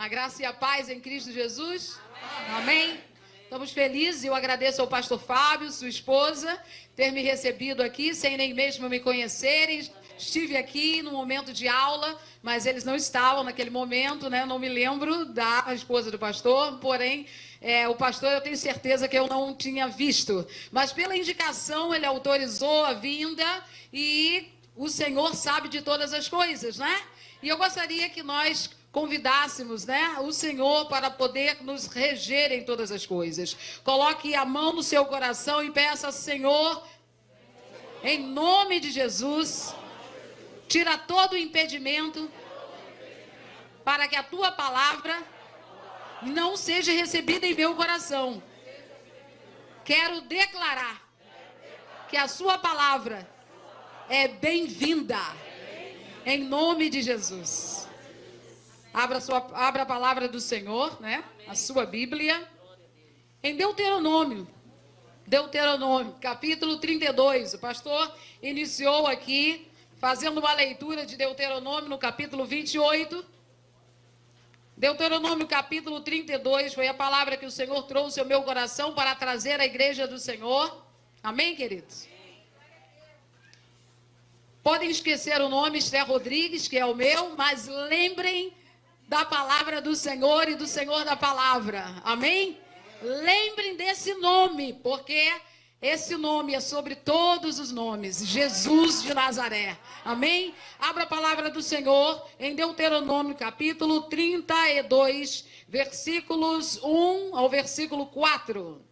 A graça e a paz em Cristo Jesus. Amém. Estamos felizes e eu agradeço ao pastor Fábio, sua esposa, ter me recebido aqui sem nem mesmo me conhecerem. Estive aqui no momento de aula, mas eles não estavam naquele momento, né? Não me lembro da esposa do pastor, porém, o pastor eu tenho certeza que eu não tinha visto. Mas pela indicação ele autorizou a vinda e o Senhor sabe de todas as coisas, né? E eu gostaria que nós convidássemos, né, o Senhor para poder nos reger em todas as coisas. Coloque a mão no seu coração e peça, Senhor, em nome de Jesus, tira todo o impedimento para que a tua palavra não seja recebida em meu coração. Quero declarar que a sua palavra é bem-vinda, em nome de Jesus. Abra a palavra do Senhor, né? A sua Bíblia. Em Deuteronômio, capítulo 32. O pastor iniciou aqui, fazendo uma leitura de Deuteronômio no capítulo 28. Deuteronômio, capítulo 32, foi a palavra que o Senhor trouxe ao meu coração para trazer à igreja do Senhor. Amém, queridos? Podem esquecer o nome Esther Rodrigues, que é o meu, mas lembrem da palavra do Senhor e do Senhor da palavra. Amém? Lembrem desse nome, porque esse nome é sobre todos os nomes. Jesus de Nazaré. Amém? Abra a palavra do Senhor em Deuteronômio, capítulo 32, versículos 1 ao versículo 4.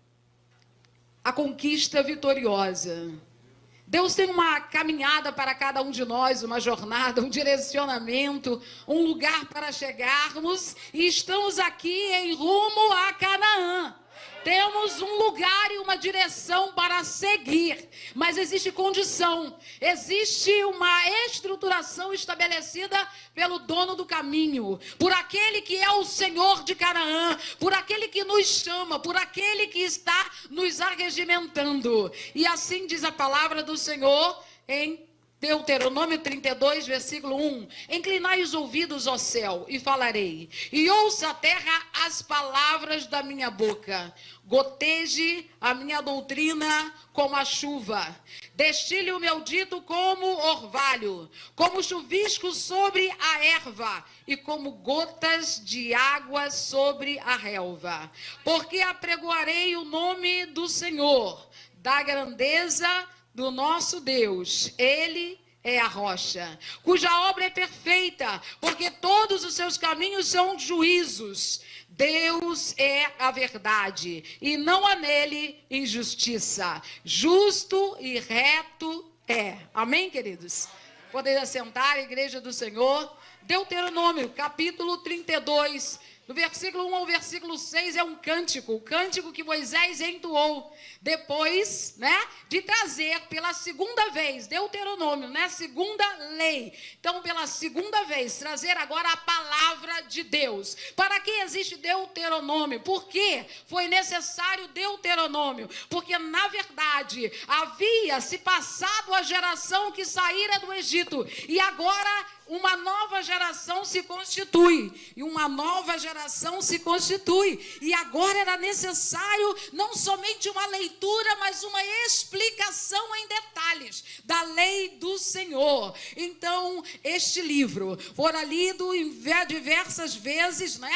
A conquista vitoriosa. Deus tem uma caminhada para cada um de nós, uma jornada, um direcionamento, um lugar para chegarmos, e estamos aqui em rumo a Canaã. Temos um lugar e uma direção para seguir, mas existe condição, existe uma estruturação estabelecida pelo dono do caminho, por aquele que é o Senhor de Canaã, por aquele que nos chama, por aquele que está nos arregimentando. E assim diz a palavra do Senhor em Deuteronômio 32, versículo 1. Inclinai os ouvidos ao céu e falarei, e ouça a terra as palavras da minha boca. Goteje a minha doutrina como a chuva, destile o meu dito como orvalho, como chuvisco sobre a erva, e como gotas de água sobre a relva. Porque apregoarei o nome do Senhor, da grandeza do nosso Deus. Ele é a rocha, cuja obra é perfeita, porque todos os seus caminhos são juízos. Deus é a verdade, e não há nele injustiça. Justo e reto é. Amém, queridos? Podem assentar, igreja do Senhor. Deuteronômio, capítulo 32, do versículo 1 ao versículo 6 é um cântico, o cântico que Moisés entoou depois, né, de trazer pela segunda vez, Deuteronômio, né, segunda lei. Então, pela segunda vez, trazer agora a palavra de Deus. Para que existe Deuteronômio? Por que foi necessário Deuteronômio? Porque, na verdade, havia se passado a geração que saíra do Egito, e agora uma nova geração se constitui, e agora era necessário não somente uma leitura, mas uma explicação em detalhes da lei do Senhor. Então, este livro fora lido em diversas vezes, né?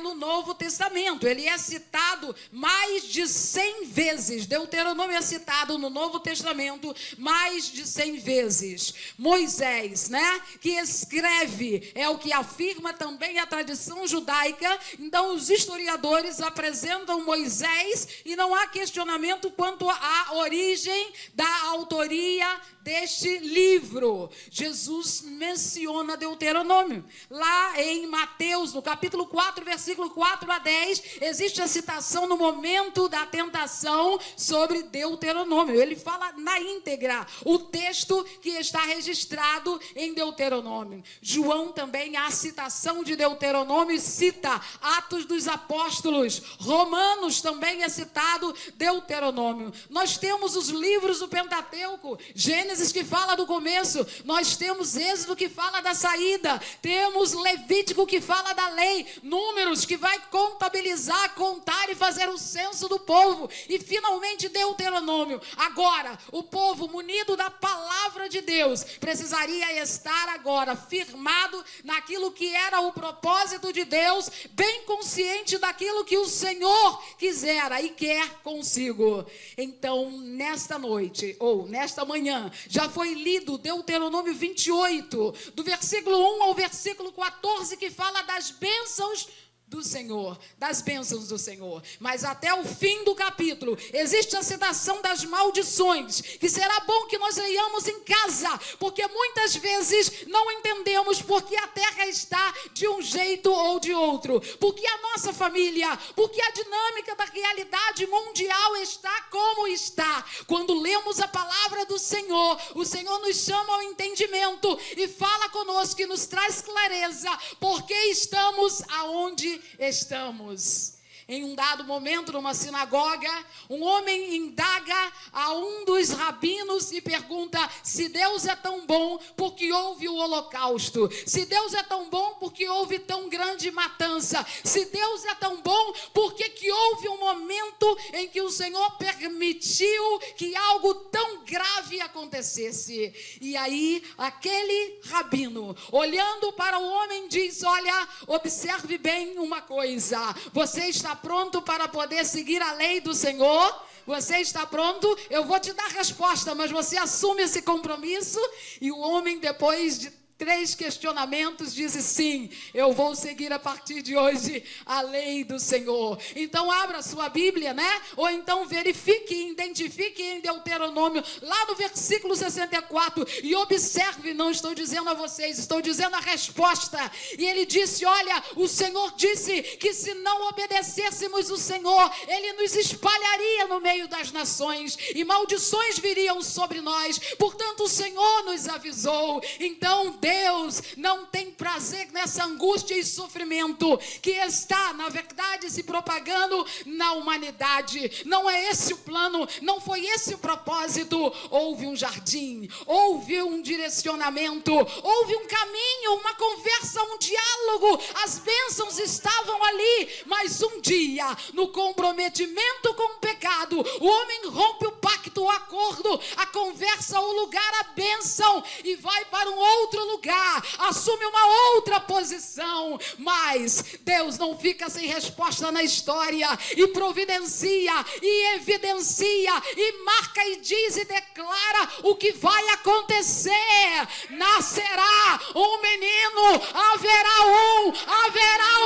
No Novo Testamento, ele é citado mais de 100 vezes. Deuteronômio é citado no Novo Testamento mais de 100 vezes. Moisés, né, que escreve, é o que afirma também a tradição judaica. Então, os historiadores apresentam Moisés e não há questionamento quanto à origem da autoria deste livro. Jesus menciona Deuteronômio. Lá em Mateus, no capítulo 4, versículo 4 a 10, existe a citação no momento da tentação sobre Deuteronômio. Ele fala na íntegra o texto que está registrado em Deuteronômio. João também, a citação de Deuteronômio, cita Atos dos Apóstolos. Romanos também é citado Deuteronômio. Nós temos os livros do Pentateuco Pentateuco, Gênesis que fala do começo, nós temos Êxodo que fala da saída, temos Levítico que fala da lei, Números que vai contabilizar, contar e fazer o censo do povo, e finalmente Deuteronômio. Agora, o povo munido da palavra de Deus precisaria estar agora firmado naquilo que era o propósito de Deus, bem consciente daquilo que o Senhor quisera e quer consigo. Então, nesta noite, ou nesta manhã, já foi lido Deuteronômio 28, do versículo 1 ao versículo 14, que fala das bênçãos do Senhor, das bênçãos do Senhor. Mas até o fim do capítulo existe a citação das maldições, que será bom que nós leiamos em casa, porque muitas vezes não entendemos porque a terra está de um jeito ou de outro, porque a nossa família, porque a dinâmica da realidade mundial está como está. Quando lemos a palavra do Senhor, o Senhor nos chama ao entendimento e fala conosco e nos traz clareza, porque estamos aonde estamos. Em um dado momento, numa sinagoga, um homem indaga a um dos rabinos e pergunta: se Deus é tão bom, por que houve o holocausto? Se Deus é tão bom, por que houve tão grande matança? Se Deus é tão bom, por que houve um momento em que o Senhor permitiu que algo tão grave acontecesse? E aí, aquele rabino, olhando para o homem, diz: olha, observe bem uma coisa, você está pronto para poder seguir a lei do Senhor? Você está pronto? Eu vou te dar a resposta, mas você assume esse compromisso? E o homem, depois de 3 questionamentos, diz: sim, eu vou seguir a partir de hoje a lei do Senhor. Então abra sua Bíblia, né? Ou então verifique e identifique em Deuteronômio, lá no versículo 64, e observe. Não estou dizendo a vocês, estou dizendo a resposta. E ele disse: olha, o Senhor disse que se não obedecêssemos o Senhor, Ele nos espalharia no meio das nações, e maldições viriam sobre nós. Portanto, o Senhor nos avisou. Então, Deus não tem prazer nessa angústia e sofrimento que está, na verdade, se propagando na humanidade. Não é esse o plano, não foi esse o propósito. Houve um jardim, houve um direcionamento, houve um caminho, uma conversa, um diálogo. As bênçãos estavam ali, mas um dia, no comprometimento com o pecado, o homem rompe o pacto, o acordo, a conversa, o lugar, a bênção, e vai para um outro lugar, assume uma outra posição. Mas Deus não fica sem resposta na história, e providencia, e evidencia, e marca, e diz e declara o que vai acontecer. Nascerá um menino, haverá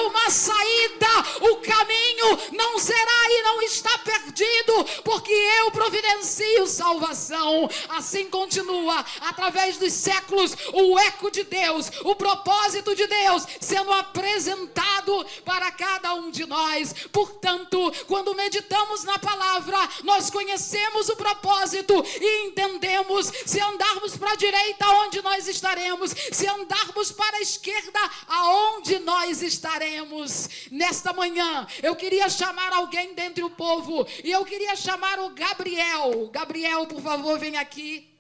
uma saída, o caminho não será e não está perdido, porque eu providencio salvação. Assim continua, através dos séculos, o eco de Deus, o propósito de Deus sendo apresentado para cada um de nós. Portanto, quando meditamos na palavra, nós conhecemos o propósito e entendemos. Se andarmos para a direita, onde nós estaremos? Se andarmos para a esquerda, aonde nós estaremos? Nesta manhã, eu queria chamar alguém dentre o povo, e eu queria chamar o Gabriel. Gabriel, por favor, vem aqui.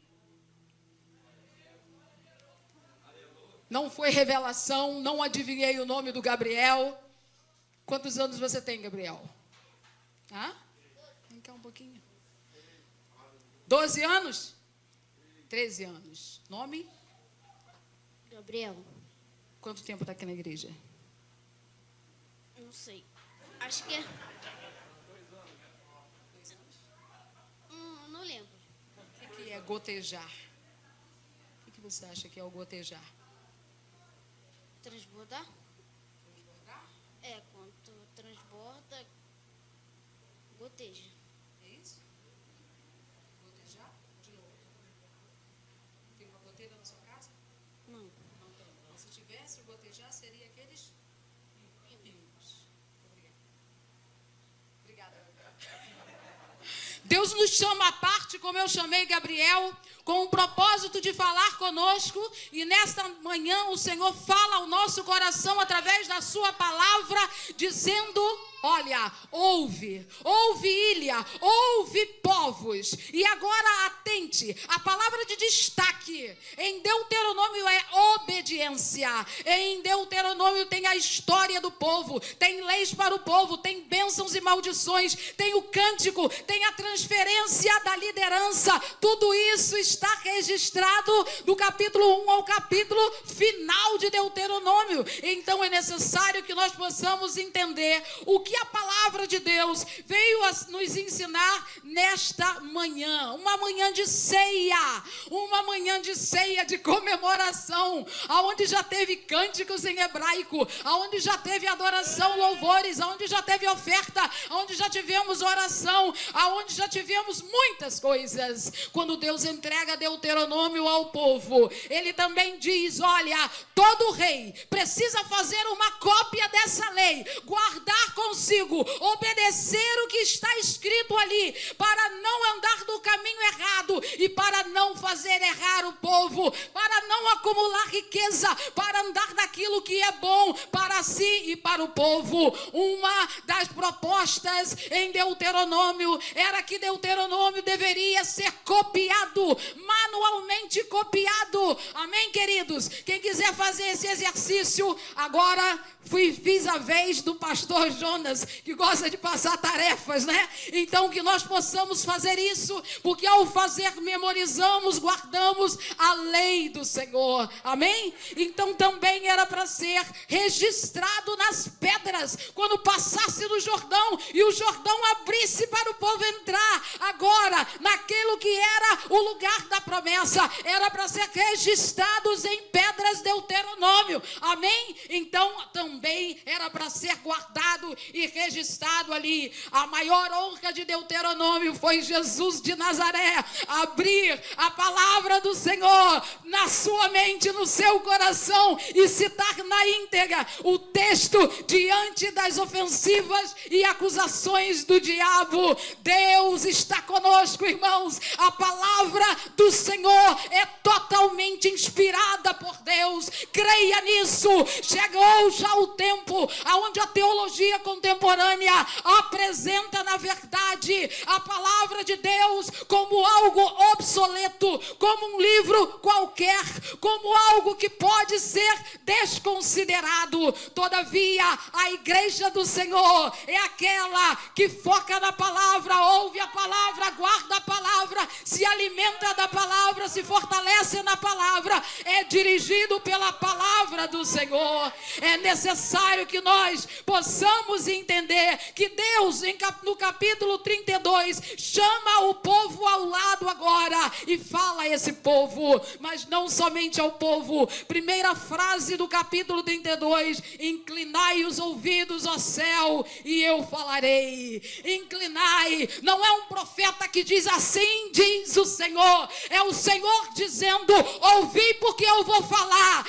Não foi revelação, não adivinhei o nome do Gabriel. Quantos anos você tem, Gabriel? Vem cá um pouquinho. 12 anos? 13 anos. Nome? Gabriel. Quanto tempo está aqui na igreja? Não sei. Acho que é... não lembro. O que é gotejar? O que você acha que é o gotejar? Transbordar? É, quando transborda, goteja. É isso? Gotejar? De novo. Tem uma goteira na sua casa? Não. Não tem. Se tivesse, o gotejar seria aqueles pingos. Obrigada. Deus nos chama à parte, como eu chamei Gabriel, com o propósito de falar conosco, e nesta manhã o Senhor fala ao nosso coração através da sua palavra, dizendo: olha, ouve ilha, ouve povos, e agora atente, seguinte: a palavra de destaque em Deuteronômio é obediência. Em Deuteronômio tem a história do povo, tem leis para o povo, tem bênçãos e maldições, tem o cântico, tem a transferência da liderança. Tudo isso está registrado do capítulo 1 ao capítulo final de Deuteronômio. Então é necessário que nós possamos entender o que a palavra de Deus veio a nos ensinar nesta manhã. Uma manhã de ceia, uma manhã de ceia, de comemoração, aonde já teve cânticos em hebraico, aonde já teve adoração, louvores, aonde já teve oferta, aonde já tivemos oração, aonde já tivemos muitas coisas. Quando Deus entrega Deuteronômio ao povo, ele também diz: olha, todo rei precisa fazer uma cópia dessa lei, guardar consigo, obedecer o que está escrito ali, para não andar no caminho errado e para não fazer errar o povo, para não acumular riqueza, para andar naquilo que é bom para si e para o povo. Uma das propostas em Deuteronômio era que Deuteronômio deveria ser copiado, manualmente copiado. Amém, queridos? Quem quiser fazer esse exercício, agora fiz a vez do pastor Jonas, que gosta de passar tarefas, né? Então que nós possamos fazer isso, porque ao fazer memorizamos, guardamos a lei do Senhor. Amém? Então também era para ser registrado nas pedras, quando passasse no Jordão e o Jordão abrisse para o povo entrar. Agora, naquilo que era o lugar da promessa, era para ser registrados em pedras Deuteronômio. Amém? Então também era para ser guardado e registrado ali. A maior honra de Deuteronômio foi Jesus de Nazaré abrir a palavra do Senhor na sua mente, no seu coração, e citar na íntegra o texto diante das ofensivas e acusações do diabo. Deus está conosco, irmãos. A palavra do Senhor é totalmente inspirada por Deus. Creia nisso. Chegou já o tempo onde a teologia contemporânea apresenta, na verdade, a palavra de Deus como algo obsoleto, como um livro qualquer, como algo que pode ser desconsiderado. Todavia, a igreja do Senhor é aquela que foca na palavra, ouve a palavra, guarda a palavra, se alimenta da palavra, se fortalece na palavra, é dirigido pela palavra do Senhor. É necessário que nós possamos entender que Deus, no capítulo 32, chama o povo ao lado agora e fala a esse povo, mas não somente ao povo. Primeira frase do capítulo 32: inclinai os ouvidos ao céu e eu falarei. Inclinai, não é um profeta que diz assim diz o Senhor, é o Senhor dizendo: ouvi porque eu vou falar,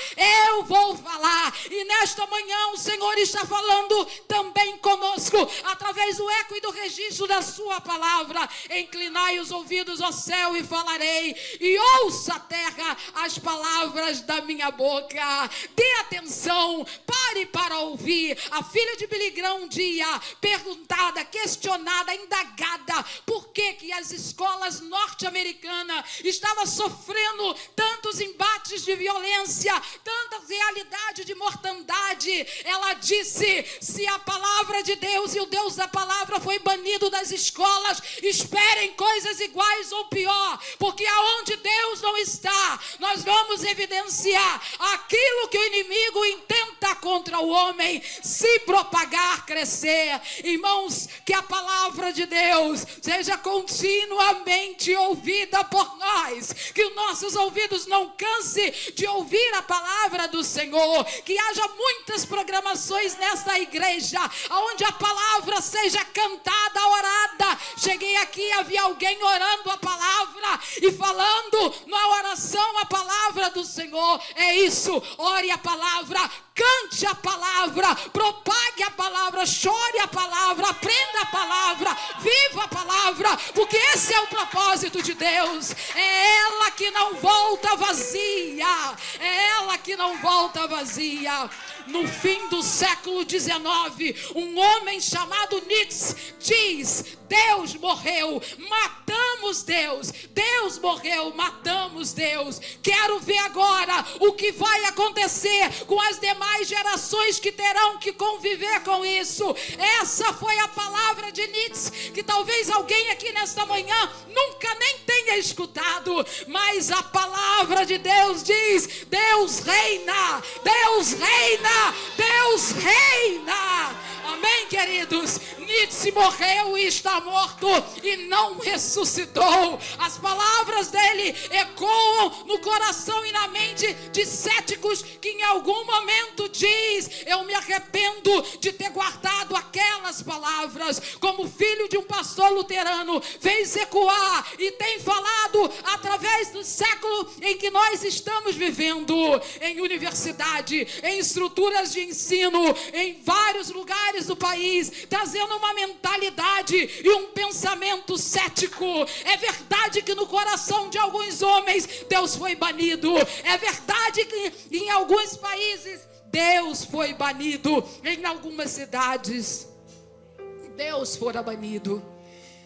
eu vou falar. E nesta manhã o Senhor está falando também conosco, através do eco e do registro da sua palavra. Inclinai os ouvidos ao céu e falarei, e ouça a terra as palavras da minha boca. Dê atenção, pare para ouvir. A filha de Billy Graham um dia, perguntada, questionada, indagada, por que as escolas norte-americanas estavam sofrendo tantos embates de violência, tanta realidade de mortandade, ela disse: se a palavra de Deus e o Deus da palavra foi banido das escolas, esperem coisas iguais ou pior, porque aonde Deus não está, nós vamos evidenciar aquilo que o inimigo intenta contra o homem se propagar, crescer. Irmãos, que a palavra de Deus seja continuamente ouvida por nós, que os nossos ouvidos não cansem de ouvir a palavra do Senhor, que haja muitas programações nesta igreja, onde a palavra seja cantada, orada. Cheguei aqui, havia alguém orando a palavra e falando na oração a palavra do Senhor. É isso, ore a palavra, cante a palavra, propague a palavra, chore a palavra, aprenda a palavra, viva a palavra, porque esse é o propósito de Deus. É ela que não volta vazia, é ela que não volta vazia. no fim do século XIX, um homem chamado Nietzsche diz: Deus morreu, matamos Deus. Deus morreu, matamos Deus. Quero ver agora o que vai acontecer com as demais gerações que terão que conviver com isso. Essa foi a palavra de Nietzsche, que talvez alguém aqui nesta manhã nunca nem tenha escutado, mas a palavra de Deus diz: Deus reina, Deus reina, Deus reina. Amém, queridos? Nietzsche morreu e está morto e não ressuscitou. As palavras dele ecoam no coração e na mente de céticos que em algum momento diz: eu me arrependo de ter guardado aquelas palavras. Como filho de um pastor luterano, fez ecoar e tem falado através do século em que nós estamos vivendo, em universidade, em estruturas de ensino, em vários lugares do país, trazendo uma mentalidade e um pensamento cético. É verdade que no coração de alguns homens Deus foi banido. É verdade que em alguns países Deus foi banido. Em algumas cidades Deus fora banido.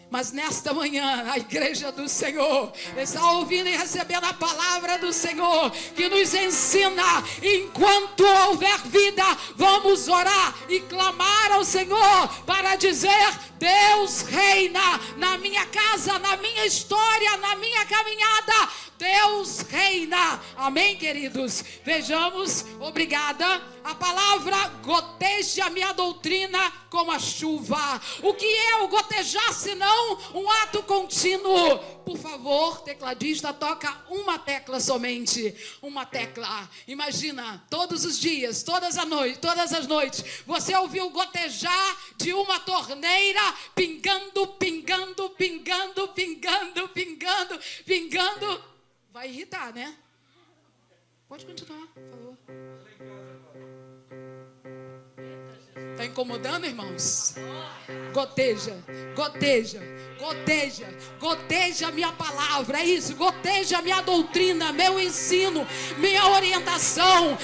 Mas nesta manhã, a igreja do Senhor está ouvindo e recebendo a palavra do Senhor, que nos ensina: enquanto houver vida, vamos orar e clamar ao Senhor para dizer: Deus reina na minha casa, na minha história, na minha caminhada. Deus reina. Amém, queridos? Vejamos, obrigada. A palavra goteja a minha doutrina como a chuva. O que é o gotejar senão um ato contínuo? Por favor, tecladista, toca uma tecla somente. Uma tecla. Imagina, todos os dias, todas as noites, você ouviu gotejar de uma torneira pingando, pingando, pingando, pingando, pingando, pingando. Vai irritar, né? Pode continuar, por favor. Está incomodando, irmãos? Goteja, goteja, goteja, goteja a minha palavra, é isso, goteja a minha doutrina, meu ensino, minha orientação,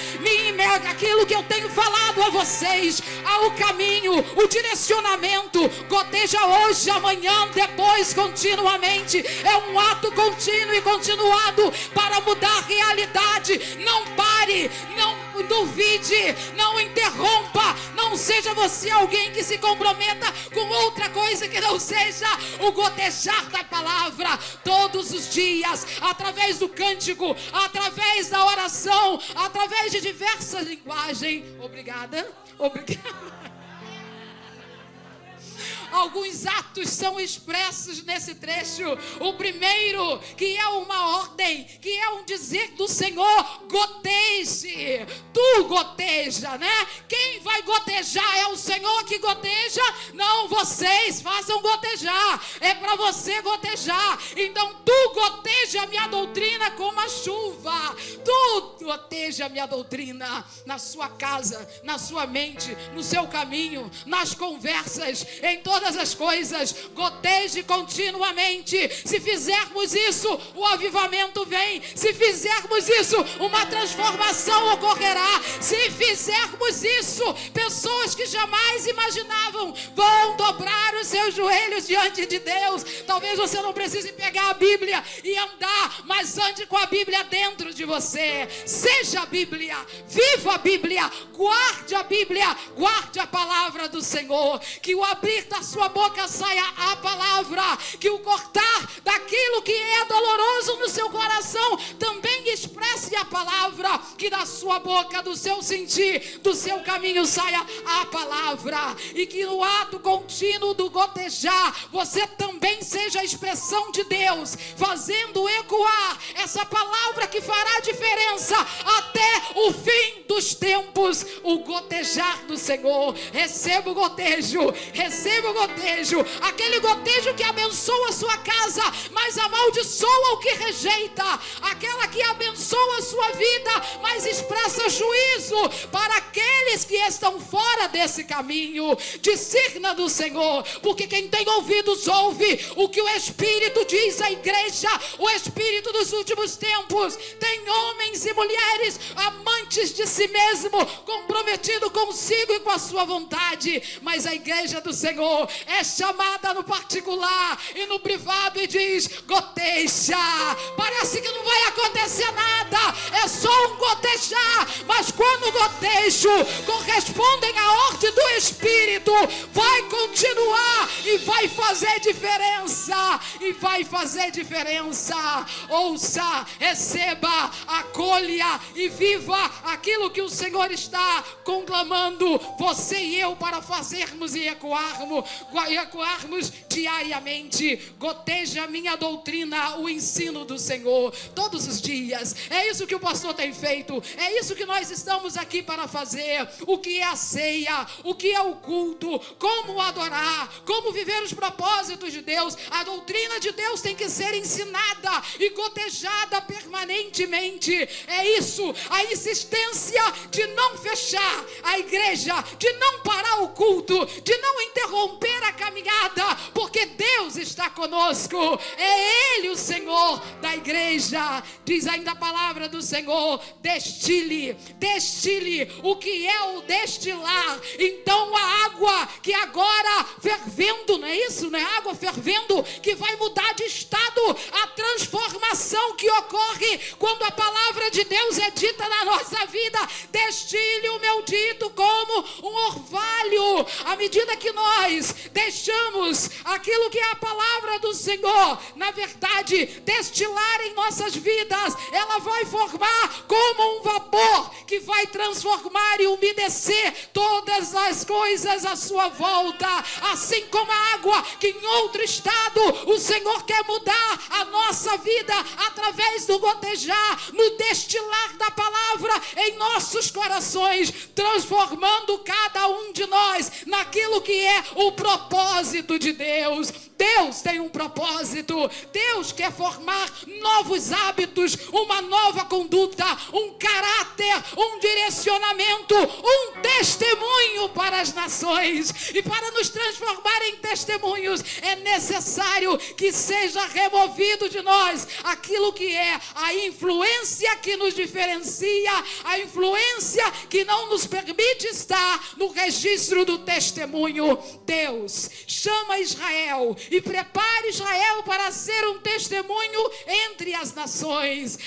aquilo que eu tenho falado a vocês, ao caminho, o direcionamento, goteja hoje, amanhã, depois, continuamente. É um ato contínuo e continuado para mudar a realidade. Não pare, não duvide, não interrompa, não seja você alguém que se comprometa com outra coisa que não seja o gotejar da palavra todos os dias, através do cântico, através da oração, através de diversas linguagens. Obrigada. Alguns atos são expressos nesse trecho. O primeiro, que é uma ordem, que é um dizer do Senhor: goteje. Tu goteja, né? Quem vai gotejar? É o Senhor que goteja? Não, vocês façam gotejar. É para você gotejar. Então tu goteja a minha doutrina como a chuva. Tu goteja a minha doutrina na sua casa, na sua mente, no seu caminho, nas conversas, em todas as coisas. Goteje continuamente. Se fizermos isso, o avivamento vem. Se fizermos isso, uma transformação ocorrerá. Se fizermos isso, pessoas que jamais imaginavam vão dobrar os seus joelhos diante de Deus. Talvez você não precise pegar a Bíblia e andar, mas ande com a Bíblia dentro de você. Seja a Bíblia, viva a Bíblia, guarde a Bíblia, guarde a palavra do Senhor. Que o abrir da sua boca saia a palavra, que o cortar daquilo que é doloroso no seu coração também expresse a palavra, que da sua boca, do seu sentir, do seu caminho saia a palavra, e que no ato contínuo do gotejar você também seja a expressão de Deus, fazendo ecoar essa palavra que fará diferença até o fim dos tempos. O gotejar do Senhor. Receba o gotejo, receba o gotejo, aquele gotejo que abençoa a sua casa, mas amaldiçoa o que rejeita, aquela que abençoa abençoa a sua vida, mas expressa juízo para aqueles que estão fora desse caminho. Discirna do Senhor, porque quem tem ouvidos ouve o que o Espírito diz à igreja. O Espírito dos últimos tempos tem homens e mulheres amantes de si mesmo, comprometido consigo e com a sua vontade, mas a igreja do Senhor é chamada no particular e no privado e diz: goteja. Parece que não vai acontecer nada, é só um gotejar, mas quando o gotejo correspondem à ordem do Espírito, vai continuar e vai fazer diferença, e vai fazer diferença. Ouça, receba, acolha e viva aquilo que o Senhor está conclamando você e eu para fazermos e ecoarmos diariamente. Goteja a minha doutrina, o ensino do Senhor, todos os dias. É isso que o pastor tem feito, é isso que nós estamos aqui para fazer. O que é a ceia, o que é o culto, como adorar, como viver os propósitos de Deus. A doutrina de Deus tem que ser ensinada e gotejada permanentemente. É isso, a insistência de não fechar a igreja, de não parar o culto, de não interromper a caminhada, porque Deus está conosco. É Ele o Senhor da igreja. Diz ainda a palavra do Senhor: destile o que é o destilar. Então a água que agora fervendo, não é isso? Não é água fervendo que vai mudar de estado. A transformação que ocorre quando a palavra de Deus é dita na nossa vida. Destile o meu dito como um orvalho. À medida que nós deixamos aquilo que é a palavra do Senhor, na verdade, destilar em nossas vidas, ela vai formar como um vapor que vai transformar e umedecer todas as coisas à sua volta. Assim como a água que em outro estado o Senhor quer mudar a nossa vida através do gotejar, no destilar da palavra em nossos corações, transformando cada um de nós naquilo que é o propósito de Deus. Deus tem um propósito. Deus quer formar novos hábitos, uma nova conduta, um caráter, um direcionamento, um testemunho para as nações. E para nos transformar em testemunhos, é necessário que seja removido de nós aquilo que é a influência que nos diferencia, a influência que não nos permite estar no registro do testemunho. Deus chama Israel e prepara Israel para ser um testemunho entre as nações.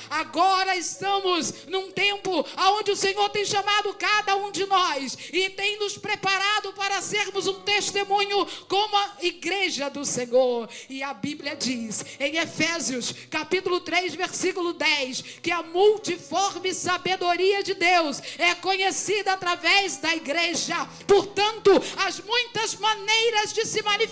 Agora estamos num tempo onde o Senhor tem chamado cada um de nós e tem nos preparado para sermos um testemunho como a igreja do Senhor. E a Bíblia diz em Efésios capítulo 3 versículo 10 que a multiforme sabedoria de Deus é conhecida através da igreja. Portanto, as muitas maneiras de se manifestar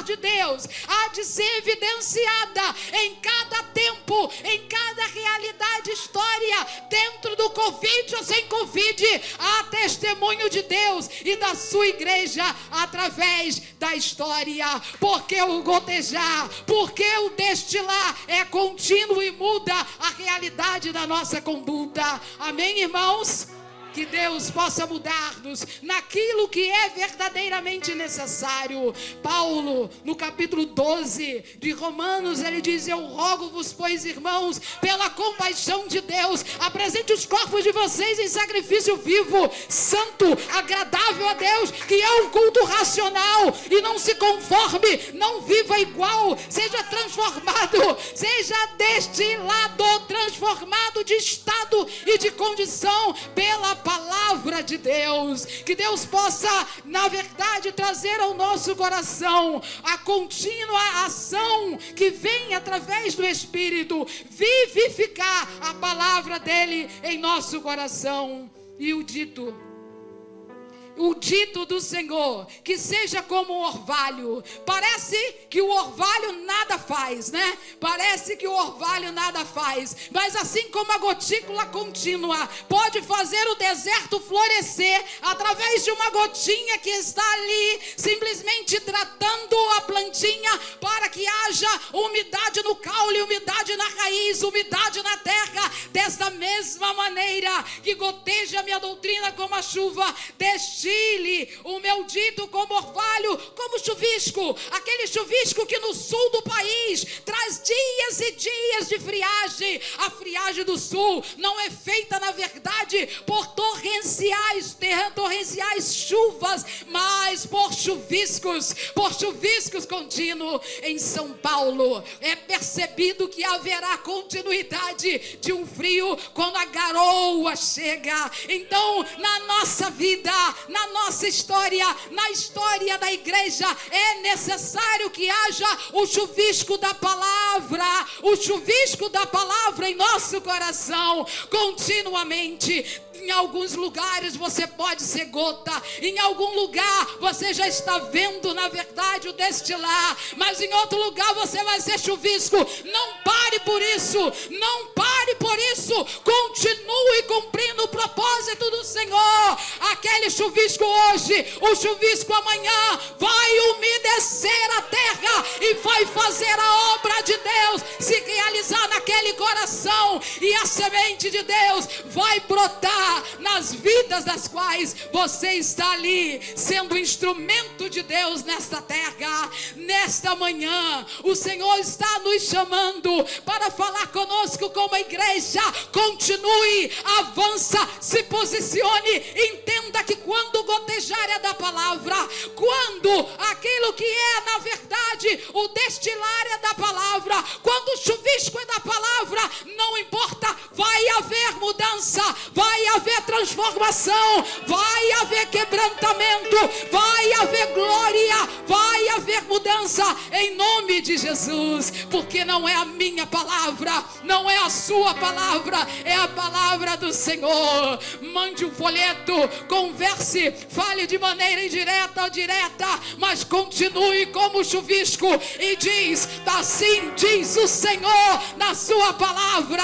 de Deus há de ser evidenciada em cada tempo, em cada realidade, história, dentro do Covid ou sem Covid. Há testemunho de Deus e da sua igreja através da história, porque o gotejar, porque o destilar é contínuo e muda a realidade da nossa conduta. Amém, irmãos? Que Deus possa mudar-nos naquilo que é verdadeiramente necessário. Paulo, no capítulo 12 de Romanos, ele diz: eu rogo-vos, pois, irmãos, pela compaixão de Deus, apresente os corpos de vocês em sacrifício vivo, santo, agradável a Deus, que é um culto racional, e não se conforme, não viva igual, seja transformado, seja destilado, transformado de estado e de condição pela palavra de Deus. Que Deus possa, na verdade, trazer ao nosso coração a contínua ação que vem através do Espírito, vivificar a palavra dele em nosso coração. E o dito do Senhor, que seja como um orvalho. Parece que o orvalho nada faz, né? Parece que o orvalho nada faz, mas assim como a gotícula contínua pode fazer o deserto florescer através de uma gotinha que está ali, simplesmente hidratando a plantinha para que haja umidade no caule, umidade umidade na raiz, umidade na terra. Desta mesma maneira que goteja a minha doutrina como a chuva, destile o meu dito como orvalho, como chuvisco. Aquele chuvisco que no sul do país traz dias e dias de friagem. A friagem do sul não é feita, na verdade, por torrenciais chuvas, mas por chuviscos contínuos. Em São Paulo é percebido que haverá continuidade de um frio quando a garoa chega. Então, na nossa vida, na nossa história, na história da igreja, é necessário que haja o chuvisco da palavra, em nosso coração, continuamente. Em alguns lugares você pode ser gota, em algum lugar você já está vendo, na verdade, o destilar, mas em outro lugar você vai ser chuvisco. Não pare por isso, continue cumprindo o propósito do Senhor. Aquele chuvisco hoje, o chuvisco amanhã, vai umedecer a terra e vai fazer a obra de Deus se realizar naquele coração, e a semente de Deus vai brotar nas vidas das quais você está ali, sendo instrumento de Deus nesta terra. Nesta manhã, o Senhor está nos chamando para falar conosco como igreja. Continue, avança, se posicione, entenda que quando gotejar é da palavra, quando aquilo que é, na verdade, o destilar é da palavra, quando o chuvisco é da palavra, não importa, vai haver mudança, vai haver transformação, vai haver quebrantamento, vai haver glória, vai haver mudança, em nome de Jesus, porque não é a minha palavra, não é a sua palavra, é a palavra do Senhor. Mande um folheto, converse, fale de maneira indireta ou direta, mas continue como chuvisco e diz: assim diz o Senhor na sua palavra,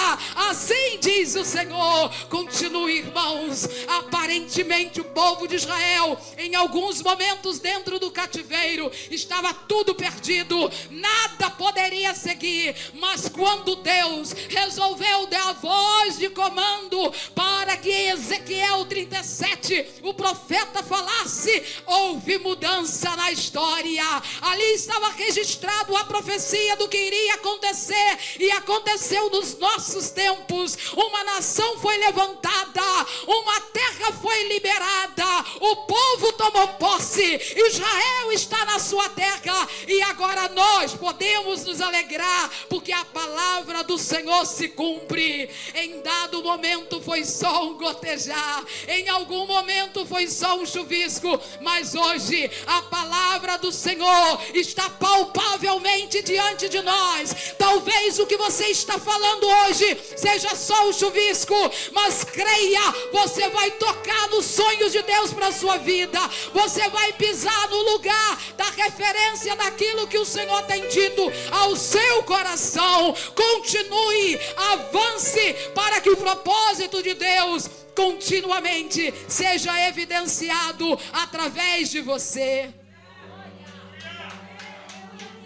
assim diz o Senhor. Continue, irmãos. Aparentemente o povo de Israel, em alguns momentos dentro do cativeiro, estava tudo perdido, nada poderia seguir, mas quando Deus resolveu dar a voz de comando para que Ezequiel 37, o profeta, falasse, houve mudança na história. Ali estava registrado a profecia do que iria acontecer, e aconteceu nos nossos tempos. Uma nação foi levantada, uma terra foi liberada, o povo tomou posse, Israel está na sua terra, e agora nós podemos nos alegrar, porque a palavra do Senhor se cumpre. Em dado momento foi só um gotejar, em algum momento foi só um chuvisco, mas hoje a palavra do Senhor está palpavelmente diante de nós. Talvez o que você está falando hoje seja só um chuvisco, mas creia, você vai tocar nos sonhos de Deus para a sua vida, você vai pisar no lugar da referência daquilo que o Senhor tem dito ao seu coração. Continue, avance, para que o propósito de Deus continuamente seja evidenciado através de você.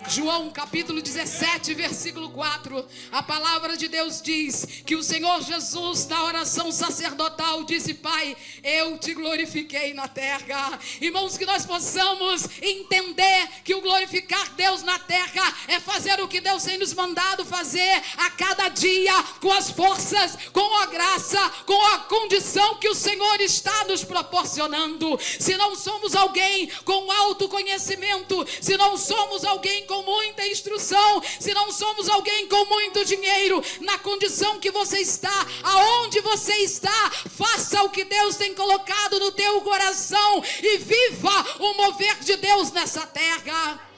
João capítulo 17, versículo 4, a palavra de Deus diz que o Senhor Jesus, na oração sacerdotal, disse: Pai, eu te glorifiquei na terra. Irmãos, que nós possamos entender que o glorificar Deus na terra é fazer o que Deus tem nos mandado fazer a cada dia, com as forças, com a graça, com a condição que o Senhor está nos proporcionando. Se não somos alguém com autoconhecimento, se não somos alguém com muita instrução, se não somos alguém com muito dinheiro, na condição que você está, aonde você está, faça o que Deus tem colocado no teu coração e viva o mover de Deus nessa terra.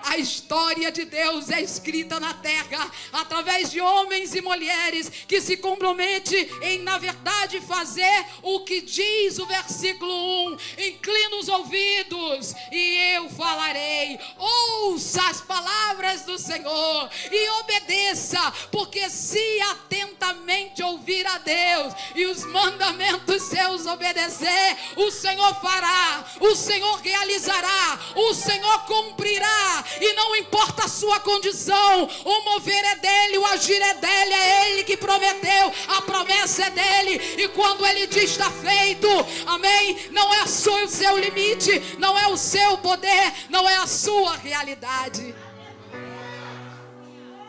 A história de Deus é escrita na terra através de homens e mulheres que se comprometem em, na verdade, fazer o que diz o versículo 1: inclina os ouvidos e eu falarei. Ouça as palavras do Senhor e obedeça obedeça, porque se atentamente ouvir a Deus e os mandamentos seus obedecer, o Senhor fará, o Senhor realizará, o Senhor cumprirá, e não importa a sua condição, o mover é dele, o agir é dele, é ele que prometeu, a promessa é dele, e quando ele diz está feito, amém, não é só o seu limite, não é o seu poder, não é a sua realidade.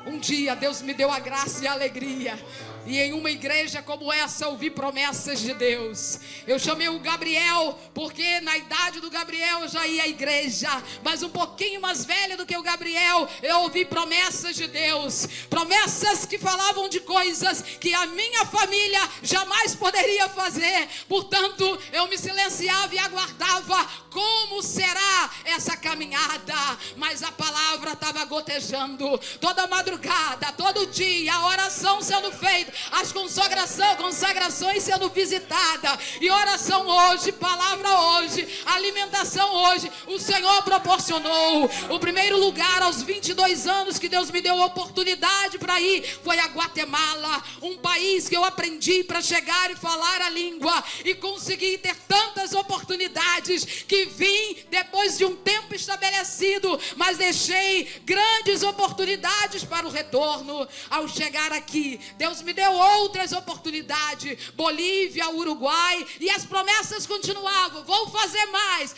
Um dia Deus me deu a graça e a alegria, e em uma igreja como essa ouvi promessas de Deus. Eu chamei o Gabriel, porque na idade do Gabriel eu já ia à igreja, mas um pouquinho mais velha do que o Gabriel, eu ouvi promessas de Deus, promessas que falavam de coisas que a minha família jamais poderia fazer. Portanto, eu me silenciava e aguardava como será essa caminhada, mas a palavra estava gotejando toda madrugada, todo dia, a oração sendo feita, as consagrações sendo visitadas, e oração hoje, palavra hoje, alimentação hoje. O Senhor proporcionou. O primeiro lugar aos 22 anos que Deus me deu a oportunidade para ir foi a Guatemala, um país que eu aprendi para chegar e falar a língua, e consegui ter tantas oportunidades que vim depois de um tempo estabelecido, mas deixei grandes oportunidades para o retorno. Ao chegar aqui, Deus me deu outras oportunidades, Bolívia, Uruguai, e as promessas continuavam, vou fazer mais,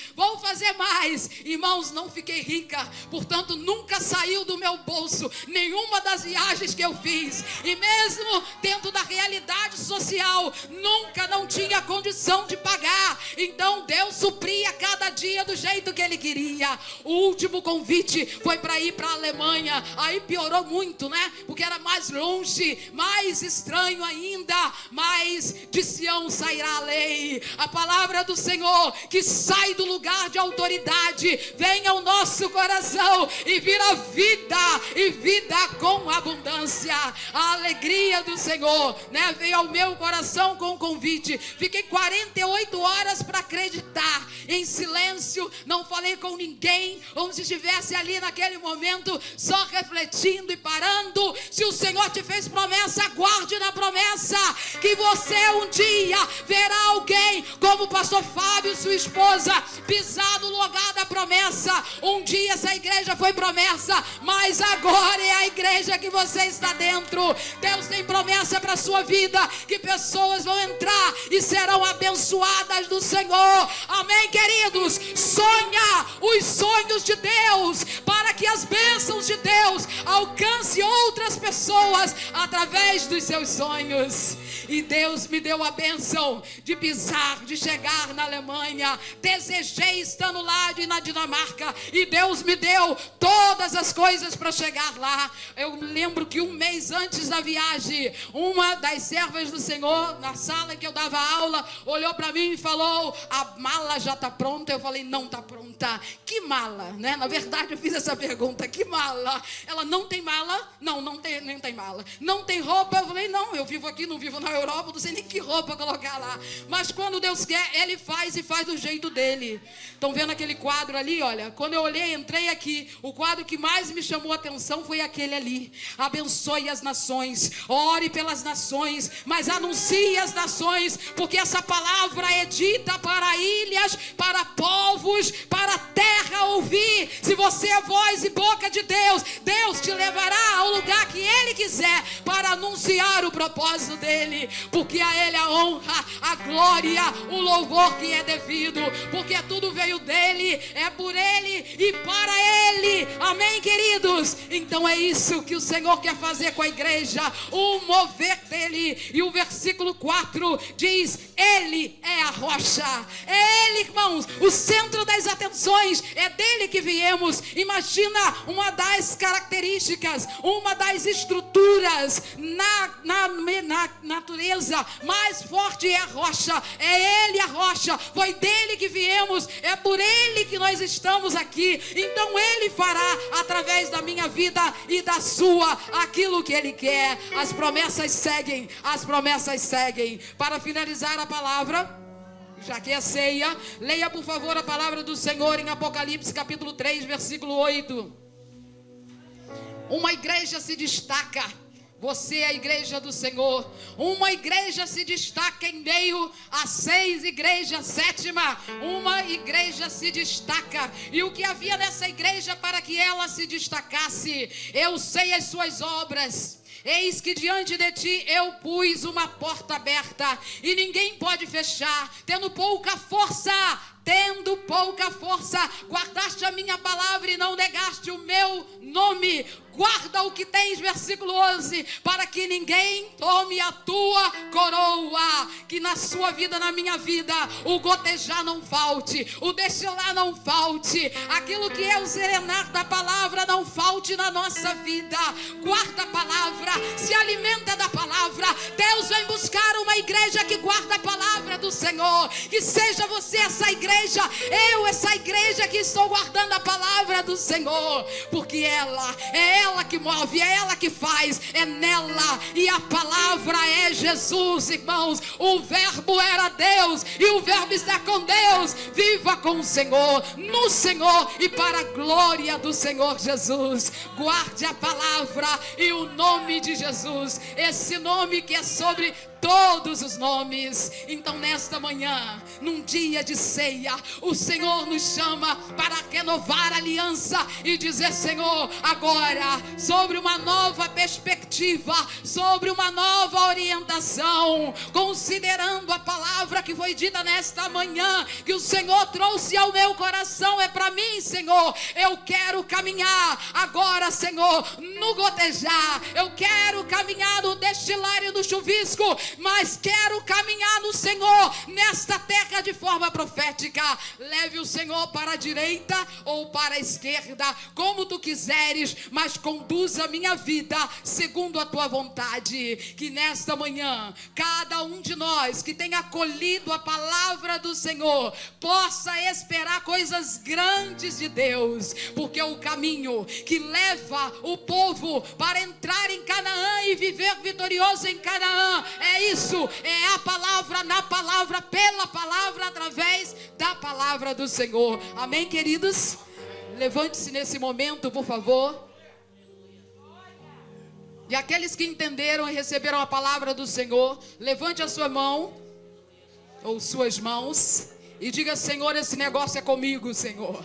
irmãos. Não fiquei rica, portanto nunca saiu do meu bolso nenhuma das viagens que eu fiz, e mesmo dentro da realidade social, nunca não tinha condição de pagar, então Deus supria cada dia do jeito que Ele queria. O último convite foi para ir para a Alemanha, aí piorou muito, né, porque era mais longe, mais estranho ainda, mas de Sião sairá a lei, a palavra do Senhor que sai do lugar de autoridade, vem ao nosso coração e vira vida, e vida com abundância. A alegria do Senhor, né, veio ao meu coração com o convite. Fiquei 48 horas para acreditar, em silêncio, não falei com ninguém, como se estivesse ali naquele momento só refletindo e parando. Se o Senhor te fez promessa, aguarde na promessa, que você um dia verá alguém como o pastor Fábio e sua esposa pisar no lugar da promessa. Um dia essa igreja foi promessa, mas agora é a igreja que você está dentro. Deus tem promessa para a sua vida, que pessoas vão entrar e serão abençoadas do Senhor. Amém, queridos? Sonha os sonhos de Deus, para que as bênçãos de Deus alcancem outras pessoas através dos seus sonhos. E Deus me deu a bênção de pisar, de chegar na Alemanha. Desejei estando lá na Dinamarca, e Deus me deu todas as coisas para chegar lá. Eu lembro que um mês antes da viagem, uma das servas do Senhor, na sala em que eu dava aula, olhou para mim e falou: a mala já está pronta? Eu falei: não está pronta. Que mala, né? Na verdade eu fiz essa pergunta: que mala? Ela: não tem mala? Não tem mala. Não tem roupa? Eu falei: não, eu vivo aqui, não vivo na Europa, não sei nem que roupa colocar lá. Mas quando Deus quer, Ele faz, e faz do jeito dele. Estão vendo aquele quadro ali? Olha, quando eu olhei, entrei aqui, o quadro que mais me chamou a atenção foi aquele ali: abençoe as nações, ore pelas nações, mas anuncie as nações, porque essa palavra é dita para ilhas, para povos, para a terra ouvir. Se você é voz e boca de Deus, Deus te levará ao lugar que Ele quiser para anunciar o propósito dEle, porque a Ele a honra, a glória, o louvor que é devido, porque tudo veio dEle, é por Ele e para Ele. Amém, queridos? Então é isso que o Senhor quer fazer com a igreja, o mover dEle. E o versículo 4 diz: Ele é a rocha, é Ele, irmãos, o centro das atenções, é dEle que viemos. Imagina uma das características, uma das estruturas na natureza mais forte é a rocha, é Ele a rocha, foi dEle que viemos, é por Ele que nós estamos aqui. Então Ele fará através da minha vida e da sua aquilo que Ele quer. As promessas seguem, as promessas seguem. Para finalizar a palavra, já que é ceia, leia por favor a palavra do Senhor em Apocalipse capítulo 3, versículo 8. Uma igreja se destaca. Você é a igreja do Senhor. Uma igreja se destaca em meio a 6 igrejas. 7ª, uma igreja se destaca. E o que havia nessa igreja para que ela se destacasse? Eu sei as suas obras. Eis que diante de ti eu pus uma porta aberta e ninguém pode fechar. Tendo pouca força, guardaste a minha palavra e não negaste o meu nome. Guarda o que tens, versículo 11, para que ninguém tome a tua coroa. Que na sua vida, na minha vida, o gotejar não falte, o destilar não falte, aquilo que é o serenar da palavra não falte na nossa vida. Guarda a palavra, se alimenta da palavra. Deus vem buscar uma igreja que guarda a palavra do Senhor. Que seja você essa igreja, eu essa igreja que estou guardando a palavra do Senhor, porque ela que move, é ela que faz, é nela, e a palavra é Jesus, irmãos. O verbo era Deus e o verbo está com Deus. Viva com o Senhor, no Senhor e para a glória do Senhor Jesus. Guarde a palavra e o nome de Jesus, esse nome que é sobre todos os nomes. Então nesta manhã, num dia de ceia, o Senhor nos chama para renovar a aliança e dizer: Senhor, agora sobre uma nova perspectiva, sobre uma nova orientação, considerando a palavra que foi dita nesta manhã, que o Senhor trouxe ao meu coração, é para mim, Senhor. Eu quero caminhar agora, Senhor, no gotejar, eu quero caminhar no destilar e no chuvisco, mas quero caminhar no Senhor nesta terra de forma profética. Leve o Senhor para a direita ou para a esquerda, como tu quiseres, mas conduza a minha vida segundo a tua vontade. Que nesta manhã, cada um de nós que tem acolhido a palavra do Senhor possa esperar coisas grandes de Deus, porque o caminho que leva o povo para entrar em Canaã e viver vitorioso em Canaã é isso, é a palavra, na palavra, pela palavra, através da palavra do Senhor. Amém, queridos? Levante-se nesse momento, por favor. E aqueles que entenderam e receberam a palavra do Senhor, levante a sua mão, ou suas mãos, e diga: Senhor, esse negócio é comigo, Senhor.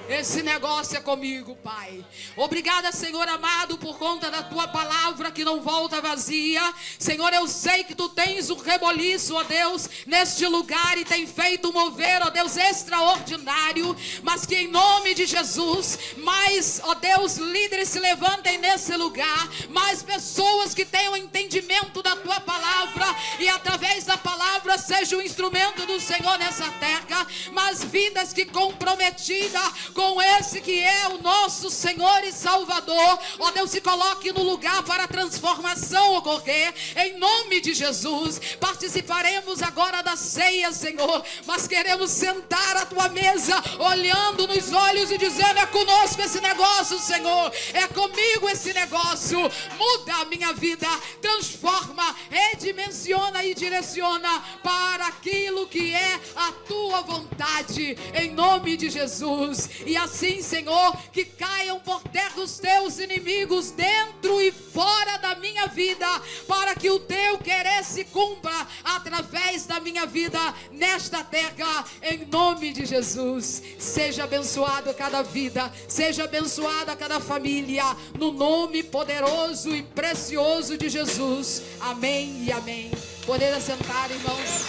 Esse negócio é comigo, Pai. Obrigada, Senhor amado, por conta da tua palavra que não volta vazia. Senhor, eu sei que tu tens um reboliço, ó Deus, neste lugar e tem feito um mover, ó Deus, extraordinário. Mas que em nome de Jesus, mais, ó Deus, líderes se levantem nesse lugar, mais pessoas que tenham entendimento da tua palavra e através da palavra seja o instrumento do Senhor nessa terra, mas vidas que comprometidas com esse que é o nosso Senhor e Salvador, ó Deus, se coloque no lugar para a transformação ocorrer, em nome de Jesus. Participaremos agora da ceia, Senhor, mas queremos sentar à tua mesa, olhando nos olhos e dizendo: é conosco esse negócio, Senhor, é comigo esse negócio. Muda a minha vida, transforma, redimensiona e direciona para aquilo que é a tua vontade, em nome de Jesus. E assim, Senhor, que caiam por terra os teus inimigos dentro e fora da minha vida, para que o teu querer se cumpra através da minha vida nesta terra, em nome de Jesus. Seja abençoado cada vida, seja abençoada cada família, no nome poderoso e precioso de Jesus. Amém e amém. Poder assentar, irmãos.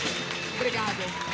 Obrigada.